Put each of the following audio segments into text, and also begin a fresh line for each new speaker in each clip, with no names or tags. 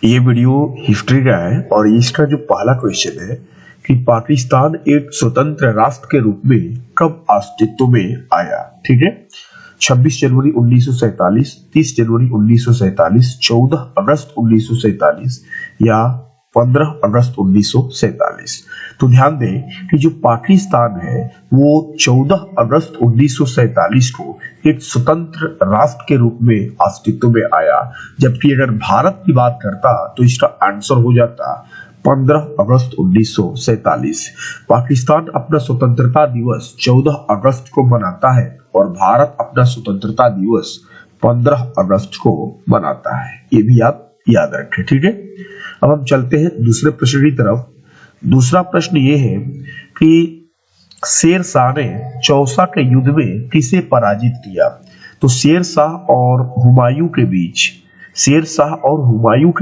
ये video history का है और इसका जो पहला क्वेश्चन है कि पाकिस्तान एक स्वतंत्र राष्ट्र के रूप में कब अस्तित्व में आया। ठीक है, 26 जनवरी 1947, 30 जनवरी 1947, 14 अगस्त 1947 या 15 अगस्त 1947। तो ध्यान दें कि जो पाकिस्तान है वो 14 अगस्त 1947 को एक स्वतंत्र राष्ट्र के रूप में अस्तित्व में आया, जबकि अगर भारत की बात करता तो इसका आंसर हो जाता 15 अगस्त 1947। पाकिस्तान अपना स्वतंत्रता दिवस 14 अगस्त को मनाता है और भारत अपना स्वतंत्रता दिवस 15 अगस्त को मनाता है। ये भी आप याद रखें। ठीक है, अब हम चलते हैं दूसरे प्रश्न की तरफ। दूसरा प्रश्न ये है कि शेर शाह ने चौसा के युद्ध में किसे पराजित किया। तो शेर शाह और हुमायूं के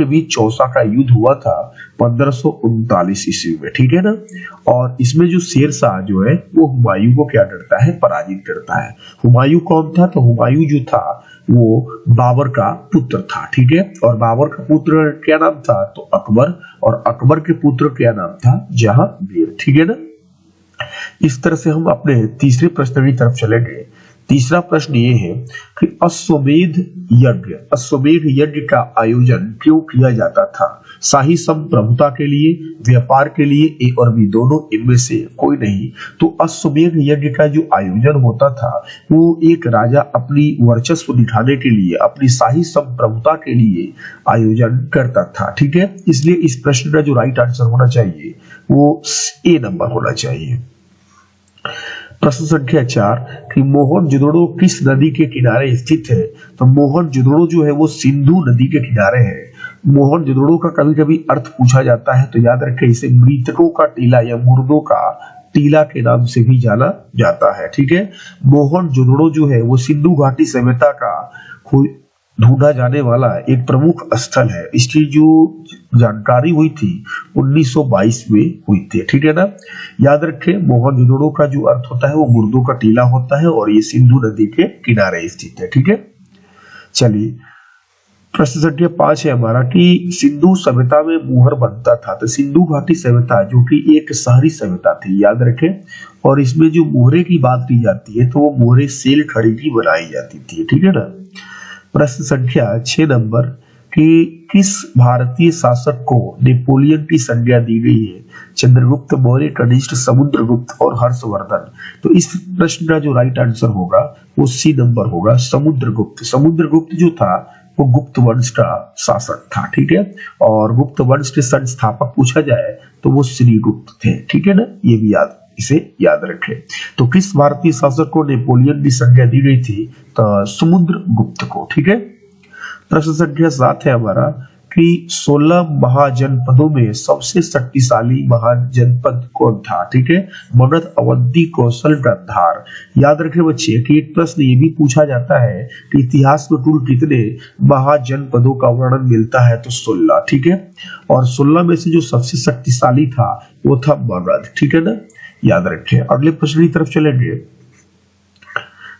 बीच चौसा का युद्ध हुआ था 1539 ईस्वी में। ठीक है ना, और इसमें जो शेर शाह जो है वो हुमायूं को क्या करता है, पराजित करता है। हुमायूं कौन था? तो हुमायूं जो था वो बाबर का पुत्र था। ठीक है, और बाबर का पुत्र क्या नाम था? तो अकबर, और अकबर के पुत्र क्या नाम था? जहांगीर। ठीक है ना, इस तरह से हम अपने तीसरे प्रश्न की तरफ चलेंगे। तीसरा प्रश्न ये है कि अश्वमेध यज्ञ का आयोजन क्यों किया जाता था? शाही संप्रभुता के लिए, व्यापार के लिए, ए और बी दोनों, इनमें से कोई नहीं। तो अश्वमेध यज्ञ का जो आयोजन होता था वो एक राजा अपनी वर्चस्व दिखाने के लिए, अपनी शाही संप्रभुता के लिए आयोजन करता था। ठीक है, इसलिए इस प्रश्न का जो राइट आंसर होना चाहिए वो ए नंबर होना चाहिए। प्रश्न संख्या 4 कि मोहनजोदड़ो किस नदी के किनारे स्थित है? तो मोहनजोदड़ो जो है वो सिंधु नदी के किनारे है। मोहनजोदड़ो का कभी कभी अर्थ पूछा जाता है, तो याद रखें इसे मृतकों का टीला या मुर्दों का टीला के नाम से भी जाना जाता है। ठीक है, मोहनजोदड़ो जो है वो सिंधु घाटी सभ्यता का ढूंढा जाने वाला एक प्रमुख स्थल है। इसकी जो जानकारी हुई थी 1922 में हुई थी। ठीक है ना, याद रखें मोहनजोदड़ो का जो अर्थ होता है वो मुर्दों का टीला होता है और ये सिंधु नदी के किनारे स्थित है। ठीक है, चलिए प्रश्न संख्या 5 है हमारा कि सिंधु सभ्यता में मुहर बनता था। तो सिंधु घाटी सभ्यता जो कि एक शहरी सभ्यता थी, याद रखें, और इसमें जो मोहरे की बात की जाती है तो वो मोहरे सेल खड़ी की बनाई जाती थी। ठीक है ना, प्रश्न संख्या 6 नंबर कि किस भारतीय शासक को नेपोलियन की संज्ञा दी गई है? चंद्रगुप्त मौर्य, कनिष्ठ, समुद्रगुप्त और हर्षवर्धन। तो इस प्रश्न का जो राइट आंसर होगा वो सी नंबर होगा, समुद्रगुप्त। समुद्रगुप्त जो था वो गुप्त वंश का शासक था। ठीक है, और गुप्त वंश के संस्थापक पूछा जाए तो वो श्रीगुप्त थे। ठीक है ना, ये भी इसे याद रखें। तो किस भारतीय शासक को नेपोलियन की संज्ञा दी गई थी? तो समुद्रगुप्त को। ठीक है, प्रश्न संख्या 7 है हमारा कि 16 महाजनपदों में सबसे शक्तिशाली महाजनपद कौन था? ठीक है, मगध, अवंती, कौशल, गांधार। याद रखें बच्चे कि एक प्रश्न ये भी पूछा जाता है कि इतिहास में कुल कितने महाजनपदों का वर्णन मिलता है? तो 16। ठीक है, और 16 में से जो सबसे शक्तिशाली था वो था मगध। ठीक है ना, याद रखें। अगले प्रश्न की तरफ चलेंगे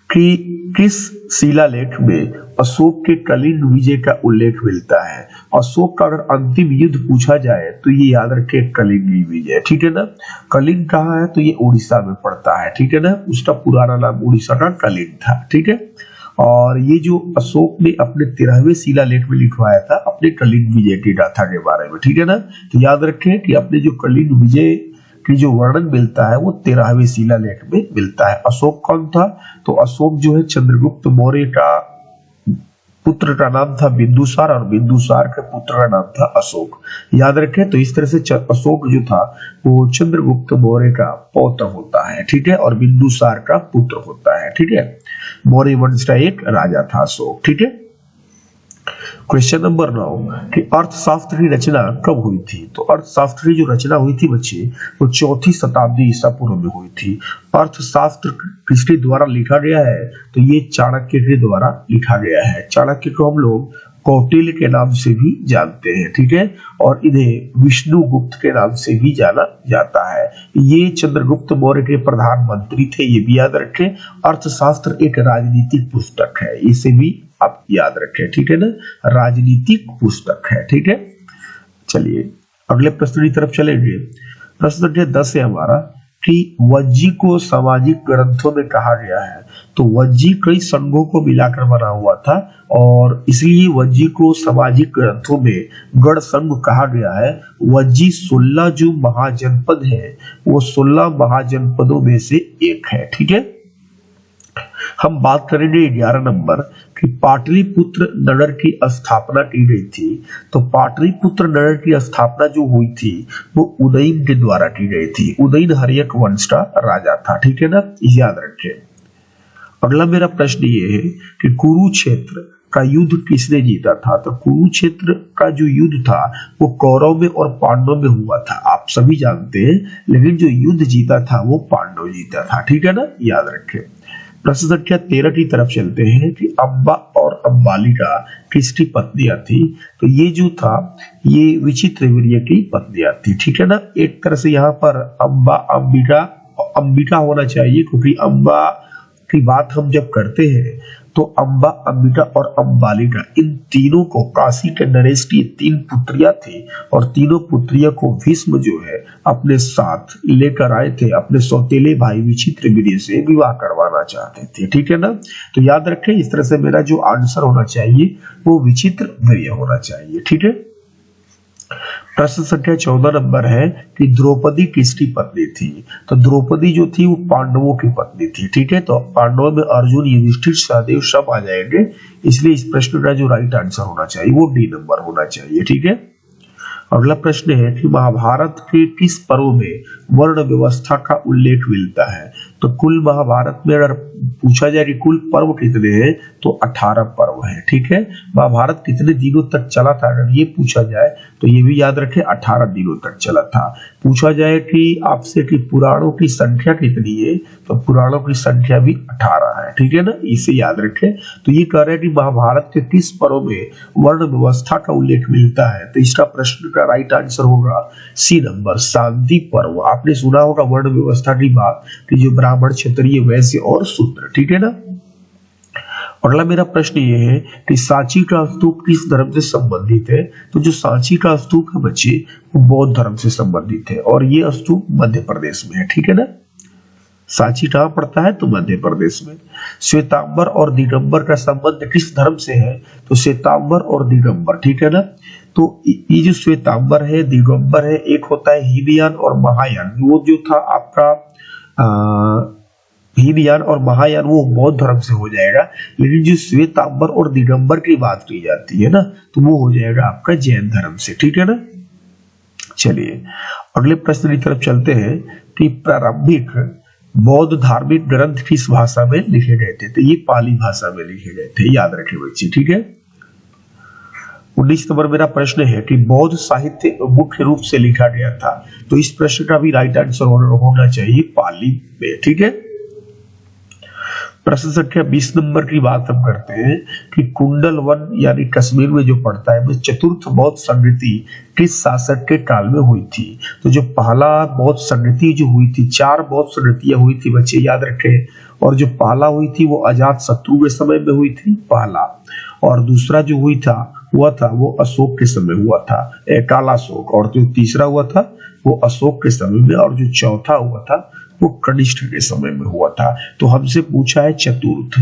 कि किस शिलालेख में अशोक के कलिंग विजय का उल्लेख मिलता है? अशोक का अगर अंतिम युद्ध पूछा जाए तो ये याद रखें कलिंग विजय। ठीक है ना, कलिंग कहाँ है? तो ये उड़ीसा में पड़ता है। ठीक है ना, उसका पुराना नाम उड़ीसा का कलिंग था। ठीक है, और ये जो अशोक ने अपने 13वें शिलालेख में लिखवाया था अपने कलिंग विजय की गाथा के बारे में। ठीक है ना, तो याद रखें कि अपने जो कलिंग विजय की जो वर्णन मिलता है वो 13वें शिलालेख में मिलता है। अशोक कौन था? तो अशोक जो है चंद्रगुप्त मौर्य का पुत्र का नाम था बिंदुसार और बिंदुसार के पुत्र का नाम था अशोक। याद रखें, तो इस तरह से अशोक जो था वो चंद्रगुप्त मौर्य का पौत्र होता है। ठीक है, और बिंदुसार का पुत्र होता है। ठीक है, मौर्य वंश का एक राजा था अशोक। ठीक है, क्वेश्चन नंबर 9 कि अर्थशास्त्र की रचना कब हुई थी? तो अर्थशास्त्र की जो रचना हुई थी बच्चे वो 4वीं शताब्दी ईसा पूर्व में हुई थी। अर्थशास्त्र किसके द्वारा लिखा गया है? तो ये चाणक्य के द्वारा लिखा गया है। चाणक्य को हम लोग कौटिल्य के नाम से भी जानते हैं। ठीक है, और इन्हें विष्णुगुप्त के नाम से भी जाना जाता है। ये चंद्रगुप्त मौर्य के प्रधानमंत्री थे, ये भी याद रखें। अर्थशास्त्र एक राजनीतिक पुस्तक है, इसे भी आप याद रखें। ठीक है ना, राजनीतिक पुस्तक है। ठीक है, चलिए अगले प्रश्न की तरफ चलेंगे। प्रश्न संख्या 10 है हमारा कि वज्जी को सामाजिक ग्रंथों में कहा गया है। तो वज्जी कई संघों को मिलाकर बना हुआ था और इसलिए वज्जी को सामाजिक ग्रंथों में गण संघ कहा गया है। वज्जी 16 जो महाजनपद है वो 16 महाजनपदों में से एक है। ठीक है, हम बात करेंगे 11 नंबर कि पाटलिपुत्र नगर की स्थापना की गई थी। तो पाटलिपुत्र नगर की स्थापना जो हुई थी वो उदयन के द्वारा की गई थी। उदयन हर्यक वंश का राजा था। ठीक है ना, याद रखें। अगला मेरा प्रश्न ये है कि कुरुक्षेत्र का युद्ध किसने जीता था। तो कुरुक्षेत्र का जो युद्ध था वो कौरव में और पांडव में हुआ था, आप सभी जानते हैं, लेकिन जो युद्ध जीता था वो पांडव जीता था। ठीक है ना, याद रखें। प्रश्न संख्या 13 की तरफ चलते हैं कि अम्बा और अंबालिका किसकी पत्नियां थी। तो ये जो था ये विचित्र वीर्य की पत्नियां थी। ठीक है ना, एक तरह से यहाँ पर अम्बा अंबिका होना चाहिए, क्योंकि अम्बा की बात हम जब करते हैं तो अम्बा, अंबिका और अंबालिका इन तीनों को काशी के नरेश की 3 पुत्रियां थी और तीनों पुत्रियों को भीष्म जो है अपने साथ लेकर आए थे, अपने सौतेले भाई विचित्र वीर्य से विवाह करवाना चाहते थे। ठीक है ना, तो याद रखें इस तरह से मेरा जो आंसर होना चाहिए वो विचित्र वीर्य होना चाहिए। ठीक है, प्रश्न संख्या 14 नंबर है कि द्रौपदी किसकी पत्नी थी। तो द्रौपदी जो थी वो पांडवों की पत्नी थी। ठीक है, तो पांडवों में अर्जुन, युधिष्ठिर, सहदेव सब आ जाएंगे, इसलिए इस प्रश्न का जो राइट आंसर होना चाहिए वो डी नंबर होना चाहिए। ठीक है, अगला प्रश्न है कि महाभारत के किस पर्व में वर्ण व्यवस्था का उल्लेख मिलता है। तो कुल महाभारत में अगर पूछा जाए कि कुल पर्व कितने हैं तो 18 पर्व है। ठीक है, महाभारत कितने दिनों तक चला था अगर ये पूछा जाए तो ये भी याद रखें 18 दिनों तक चला था। पूछा जाए कि आपसे कि पुराणों की संख्या कितनी है तो पुराणों की संख्या भी 18 है। ठीक है ना, इसे याद रखें। तो ये कह रहे हैं कि महाभारत के किस पर्व में वर्ण व्यवस्था का उल्लेख मिलता है। तो इसका प्रश्न का राइट आंसर होगा सी नंबर, शांति पर्व। आपने सुना होगा वर्ण व्यवस्था की बात कि जो ब्राह्मण, क्षत्रिय, वैश्य और शूद्र। ठीक है ना, अगला मेरा प्रश्न ये है कि सांची का स्तूप किस धर्म से संबंधित है। तो जो सांची का स्तूप है बच्चे वो बौद्ध धर्म से संबंधित है और ये स्तूप मध्य प्रदेश में है। ठीक है ना, सांची कहां पड़ता है तो मध्य प्रदेश में। श्वेतांबर और दिगंबर का संबंध किस धर्म से है। तो श्वेतांबर और दिगंबर। ठीक है ना, तो ये जो श्वेतांबर है, दिगंबर है, एक होता है हीनयान और महायान। वो जो था आपका हीनयान और महायान वो बौद्ध धर्म से हो जाएगा, लेकिन जो श्वेतांबर और दिगंबर की बात की जाती है ना तो वो हो जाएगा आपका जैन धर्म से। ठीक है ना, चलिए अगले प्रश्न की तरफ चलते हैं कि प्रारंभिक बौद्ध धार्मिक ग्रंथ किस भाषा में लिखे गए थे। तो ये पाली भाषा में लिखे गए थे, याद रखें बच्चे। ठीक है, 19 नंबर मेरा प्रश्न है कि बौद्ध साहित्य मुख्य रूप से लिखा गया था। तो इस प्रश्न का भी राइट आंसर होना चाहिए पाली में। ठीक है, प्रश्न संख्या 20 नंबर की बात हम करते हैं कि कुंडल वन यानी कश्मीर में जो पड़ता है चतुर्थ बौद्ध संगति किस शासक के काल में हुई थी। तो जो पहला बौद्ध संगति जो हुई थी, 4 बौद्ध संगतियां हुई थी बच्चे, याद रखें। और जो पहला हुई थी वो अजात शत्रु के समय में हुई थी पहला, और दूसरा जो हुआ था वो अशोक के समय हुआ था, कालाशोक। और जो तीसरा हुआ था वो अशोक के समय में, और जो चौथा हुआ था वो कनिष्ठ के समय में हुआ था। तो हमसे पूछा है चतुर्थ।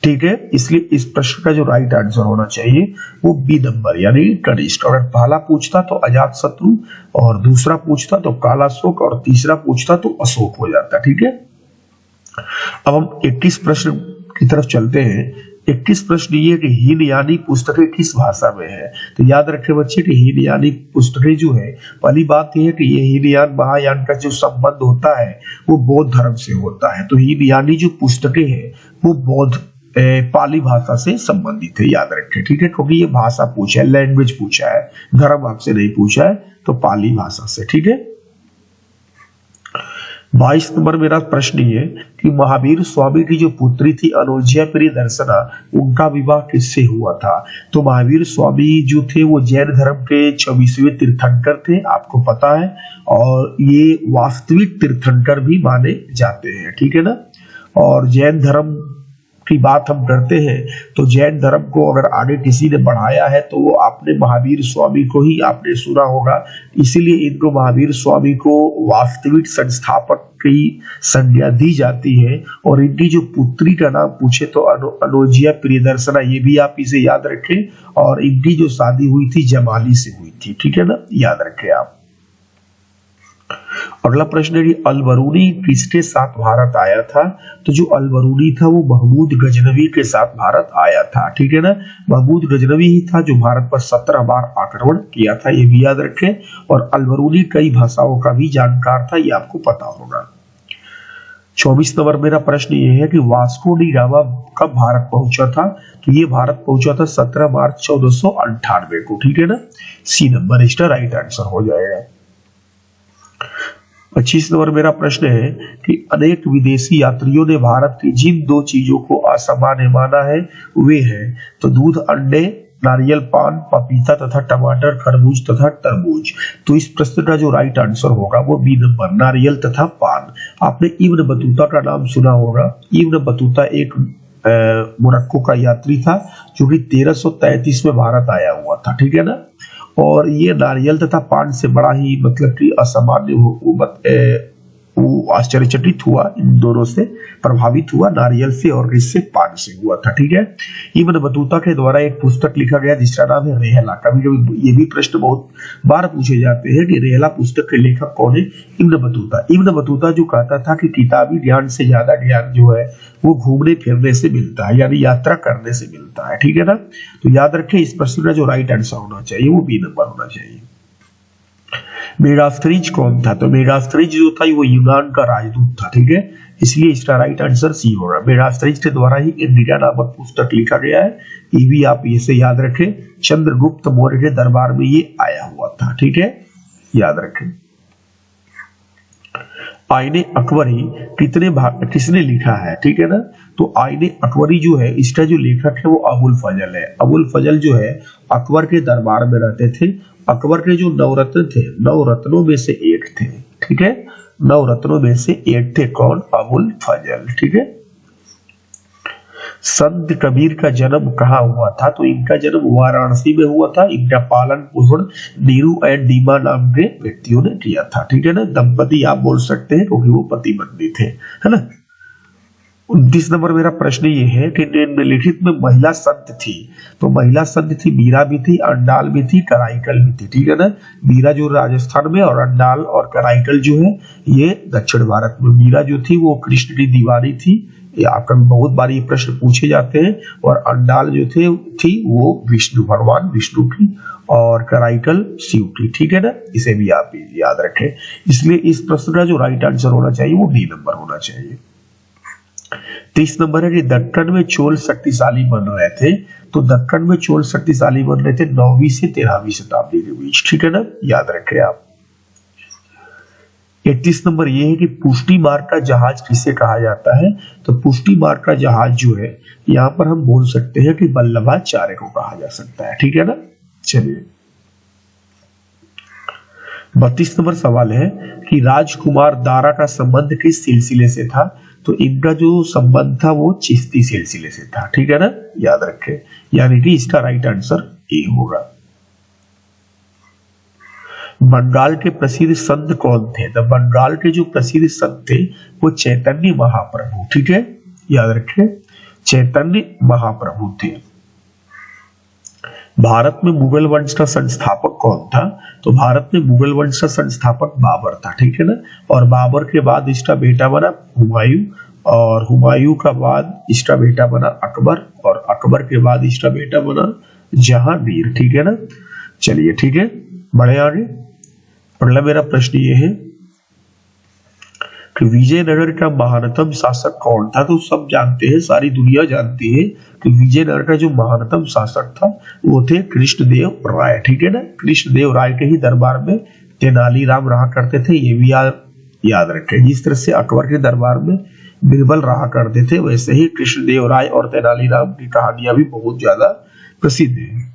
ठीक है, इसलिए इस प्रश्न का जो राइट आंसर होना चाहिए वो बी नंबर यानी कनिष्ठ। अगर पहला पूछता तो अजात शत्रु, और दूसरा पूछता तो कालाशोक, और तीसरा पूछता तो अशोक हो जाता। ठीक है, अब हम 21 प्रश्न की तरफ चलते हैं। 21 प्रश्न ये कि हीनयानी पुस्तकें किस भाषा में है। तो याद रखें बच्चे कि हीनयानी पुस्तकें जो है, पहली बात यह है कि ये हीनयान महायान का जो संबंध होता है वो बौद्ध धर्म से होता है। तो हीनयानी जो पुस्तकें हैं वो बौद्ध पाली भाषा से संबंधित है, याद रखें। ठीक है, क्योंकि ये भाषा पूछा है, लैंग्वेज पूछा है, धर्म आपसे नहीं पूछा है, तो पाली भाषा से। ठीक है, 22 नंबर मेरा प्रश्न ये कि महावीर स्वामी की जो पुत्री थी अनुज्या प्रियदर्शना, उनका विवाह किससे हुआ था। तो महावीर स्वामी जो थे वो जैन धर्म के 26वें तीर्थंकर थे, आपको पता है, और ये वास्तविक तीर्थंकर भी माने जाते हैं। ठीक है ना, और जैन धर्म की बात हम करते हैं तो जैन धर्म को अगर आगे किसी ने बढ़ाया है तो वो आपने महावीर स्वामी को ही आपने सुना होगा। इसीलिए इनको महावीर स्वामी को वास्तविक संस्थापक की संज्ञा दी जाती है। और इनकी जो पुत्री का नाम पूछे तो अनोजिया प्रियदर्शना, ये भी आप इसे याद रखें। और इनकी जो शादी हुई थी जमाली से हुई थी, ठीक है ना, याद रखें आप। अगला प्रश्न है कि अल-बरूनी किसके साथ भारत आया था? तो जो अल-बरूनी था वो महमूद गजनवी के साथ भारत आया था, ठीक है ना। महमूद गजनवी ही था जो भारत पर 17 बार आक्रमण किया था, ये भी याद रखें। और अल-बरूनी कई भाषाओं का भी जानकार था, ये आपको पता होगा। 24 नंबर मेरा प्रश्न ये है कि वास्को डी गामा कब भारत पहुंचा था? तो ये भारत पहुंचा था 17 मार्च 1498 को, ठीक है ना। सी नंबर इसका राइट आंसर हो जाएगा। 25 नंबर मेरा प्रश्न है कि अनेक विदेशी यात्रियों ने भारत की जिन 2 चीजों को असामान्य माना है वे हैं, तो दूध, अंडे, नारियल, पान, पपीता तथा टमाटर, खरबूज तथा तरबूज। तो इस प्रश्न का जो राइट आंसर होगा वो बी नंबर, नारियल तथा पान। आपने इब्न बतूता का नाम सुना होगा। इब्न बतूता एक मोरक्को का यात्री था जो कि 1333 में भारत आया हुआ था, ठीक है ना। और ये नारियल तथा पान से बड़ा ही मतलब कि असामान्य वो आश्चर्यचकित हुआ, इन दोनों से प्रभावित हुआ, नारियल से और इससे पान से हुआ था, ठीक है। इब्न बतूता के द्वारा एक पुस्तक लिखा गया जिसका नाम है रेहला। कभी कभी ये भी प्रश्न बहुत बार पूछे जाते हैं कि रेहला पुस्तक के लेखक कौन है? Ibn Battuta. इब्न बतूता जो कहता था कि किताबी ज्ञान से ज्यादा ज्ञान जो है वो घूमने फिरने से मिलता है, यानी यात्रा करने से मिलता है, ठीक है ना। तो याद रखें इस प्रश्न का जो राइट आंसर होना चाहिए वो बी नंबर होना चाहिए। मेगास्थनीज कौन था? तो मेगास्थनीज जो था वो यूनान का राजदूत था, ठीक है। इसलिए इसका राइट आंसर सी होगा। मेगास्थनीज के द्वारा ही इंडिका नामक पुस्तक लिखा गया है, ये भी आप इसे याद रखें। चंद्रगुप्त मौर्य के दरबार में ये आया हुआ था, ठीक है, याद रखें। आईने अकबरी किसने लिखा है? ठीक है ना। तो आईने अकबरी जो है इसका जो लेखक है वो अबुल फजल है। अबुल फजल जो है अकबर के दरबार में रहते थे। अकबर के जो नवरत्न थे, 9 रत्नों में से एक थे, ठीक है। 9 रत्नों में से एक थे कौन? अबुल फजल, ठीक है। संत कबीर का जन्म कहाँ हुआ था? तो इनका जन्म वाराणसी में हुआ था। इनका पालन पोषण नीरू एंड दीमा नाम के व्यक्तियों ने किया था, ठीक है ना। दंपति आप बोल सकते हैं क्योंकि वो पति पत्नी थे, है ना। 29 नंबर मेरा प्रश्न ये है कि निम्नलिखित में महिला संत थी। तो महिला संत थी, मीरा भी थी, अंडाल भी थी, कराईकल भी थी, ठीक है ना। मीरा जो राजस्थान में और अंडाल और कराईकल जो है ये दक्षिण भारत में। मीरा जो थी वो कृष्ण की दीवानी थी, ये आपका बहुत बार ये प्रश्न पूछे जाते हैं। और अंडाल जो थी वो विष्णु, भगवान विष्णु की, और कराईकल शिव की, ठीक है ना। इसे भी आप याद रखें। इसलिए इस प्रश्न का जो राइट आंसर होना चाहिए वो डी नंबर होना चाहिए। 30 नंबर है कि दक्कन में चोल शक्तिशाली बन रहे थे। तो दक्कन में चोल शक्तिशाली बन रहे थे 9वीं से 13वीं शताब्दी के बीच, ठीक है ना, याद रखें आप। 31 नंबर ये है कि पुष्टि मार्ग का जहाज किसे कहा जाता है? तो पुष्टि मार्ग का जहाज जो है यहाँ पर हम बोल सकते हैं कि वल्लभाचार्य को कहा जा सकता है, ठीक है ना। चलिए 32 नंबर सवाल है कि राजकुमार दारा का संबंध किस सिलसिले से था? तो इनका जो संबंध था वो चिश्ती सिलसिले से था, ठीक है ना, याद रखें। यानी कि इसका राइट आंसर ए होगा। बंगाल के प्रसिद्ध संत कौन थे? तो बंगाल के जो प्रसिद्ध संत थे वो चैतन्य महाप्रभु, ठीक है, याद रखें, चैतन्य महाप्रभु थे। भारत में मुगल वंश का संस्थापक कौन था? तो भारत में मुगल वंश का संस्थापक बाबर था, ठीक है ना। और बाबर के बाद इसका बेटा बना हुमायूं, और हुमायूं का बाद इसका बेटा बना अकबर, और अकबर के बाद इसका बेटा बना जहांगीर, ठीक है ना। चलिए ठीक है, बढ़े आगे। अगला मेरा प्रश्न ये है कि विजयनगर का महानतम शासक कौन था? तो सब जानते हैं, सारी दुनिया जानती है कि विजयनगर का जो महानतम शासक था वो थे कृष्णदेव राय, ठीक है ना। कृष्णदेव राय के ही दरबार में तेनालीराम रहा करते थे, ये भी याद रखें। जिस तरह से अकबर के दरबार में बीरबल रहा करते थे वैसे ही कृष्णदेव राय और तेनालीराम की कहानियां भी बहुत ज्यादा प्रसिद्ध है।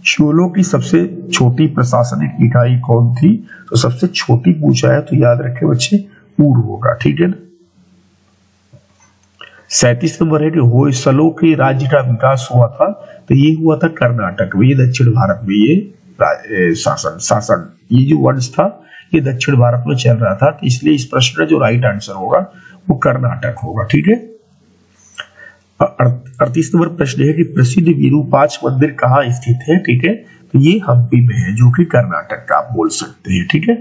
चोलों की सबसे छोटी प्रशासनिक इकाई कौन थी? तो सबसे छोटी पूछा है तो याद रखें बच्चे ऊर होगा, ठीक है ना। 37 नंबर है कि होयसलों के राज्य का विकास हुआ था, तो ये हुआ था कर्नाटक में, ये दक्षिण भारत में ये शासन ये जो वंश था ये दक्षिण भारत में चल रहा था, तो इसलिए इस प्रश्न का जो राइट आंसर होगा वो कर्नाटक होगा। ठीक है। 38 नंबर प्रश्न है कि प्रसिद्ध विरूपाक्ष मंदिर कहाँ स्थित है। ठीक है, तो ये हम्पी में है, जो कि कर्नाटक का आप बोल सकते हैं। ठीक है।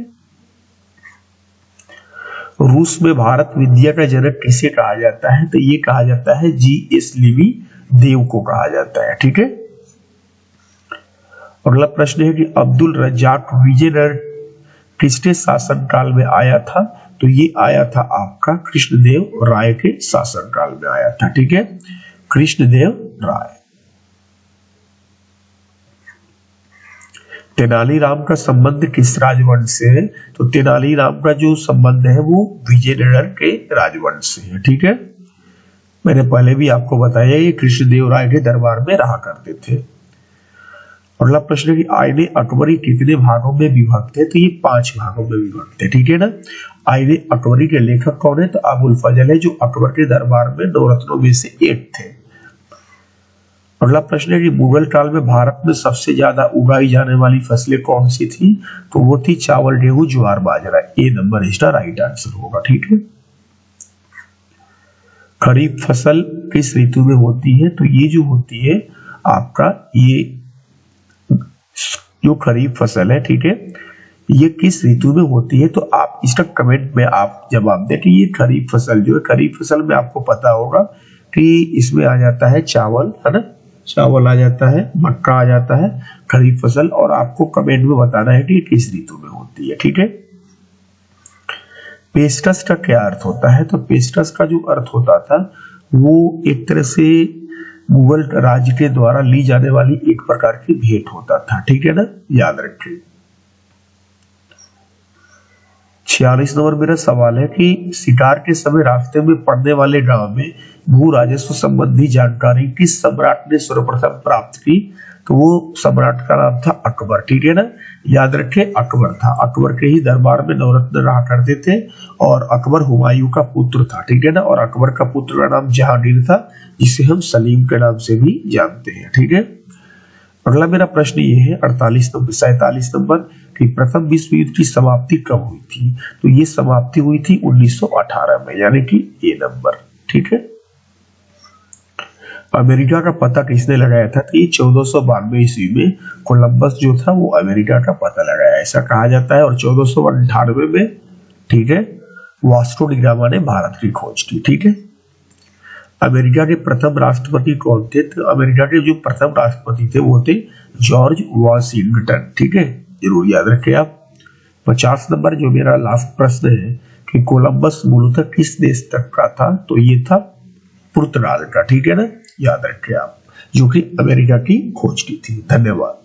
रूस में भारत विद्या का जनक किसे कहा जाता है, तो ये कहा जाता है G.S. लिवी देव को कहा जाता है। ठीक है। अगला प्रश्न है कि अब्दुल रज्जाक विजयनगर किसके शासन काल में आया था, तो ये आया था आपका कृष्णदेव राय के शासन काल में आया था। ठीक है, कृष्णदेव राय। तेनालीराम का संबंध किस राजवंश से है, तो तेनालीराम का जो संबंध है वो विजयनगर के राजवंश से है। ठीक है, मैंने पहले भी आपको बताया ये कृष्णदेव राय के दरबार में रहा करते थे। अगला प्रश्न है कि आईने अकबरी कितने भागों में विभक्त है, तो ये 5 भागों में विभक्त है। ठीक है ना। आईने अकबरी के लेखक कौन है, तो अबुल फजल है, जो अकबर के दरबार में 9 रत्नों में से एक थे। अगला प्रश्न है कि मुगल काल में भारत में सबसे ज्यादा उगाई जाने वाली फसलें कौन सी थी, तो वो थी चावल, गेहूं, ज्वार, बाजरा। ए नंबर इसका राइट आंसर होगा। ठीक है। खरीफ फसल किस ऋतु में होती है, तो ये जो होती है आपका ये जो खरीफ फसल है, ठीक है, ये किस ऋतु में होती है, तो आप इसका कमेंट में आप जवाब दें कि ये खरीफ फसल जो है, खरीफ फसल में आपको पता होगा कि इसमें आ जाता है चावल, है ना, चावल आ जाता है, मक्का आ जाता है, खरीफ फसल, और आपको कमेंट में बताना है कि किस ऋतु में होती है। ठीक है। पेस्टस का क्या अर्थ होता है, तो पेस्टस का जो अर्थ होता था वो एक तरह से मुगल राज्य के द्वारा ली जाने वाली एक प्रकार की भेंट होता था। ठीक है ना, याद रखें। 46 नंबर मेरा सवाल है कि शिकार के समय रास्ते में पड़ने वाले गांव में भू राजस्व संबंधी जानकारी किस सम्राट ने सर्वप्रथम प्राप्त की, तो वो सम्राट का नाम था अकबर। ठीक है ना, याद रखें अकबर था, अकबर के ही दरबार में नवरत्न रहा करते थे, और अकबर हुमायूं का पुत्र था। ठीक है ना, और अकबर का पुत्र का नाम जहांगीर था, जिसे हम सलीम के नाम से भी जानते हैं। ठीक है। अगला मेरा प्रश्न ये है 47 नंबर कि प्रथम विश्व युद्ध की समाप्ति कब हुई थी, तो ये समाप्ति हुई थी 1918 में, यानी कि ए नंबर। ठीक है। अमेरिका का पता किसने लगाया था, तो ये 1492 ईस्वी में कोलंबस जो था वो अमेरिका का पता लगाया, ऐसा कहा जाता है। और 1498 में, ठीक है, वास्को डी गामा ने भारत की खोज की। ठीक है। अमेरिका के प्रथम राष्ट्रपति कौन थे, तो अमेरिका के जो प्रथम राष्ट्रपति थे वो थे जॉर्ज वॉशिंगटन। ठीक है, जरूर याद रखें आप। 50 नंबर जो मेरा लास्ट प्रश्न है कि कोलंबस मूलतः किस देश तक का था, तो ये था पुर्तगाल का। ठीक है ना, याद रखें आप, जो कि अमेरिका की खोज की थी। धन्यवाद।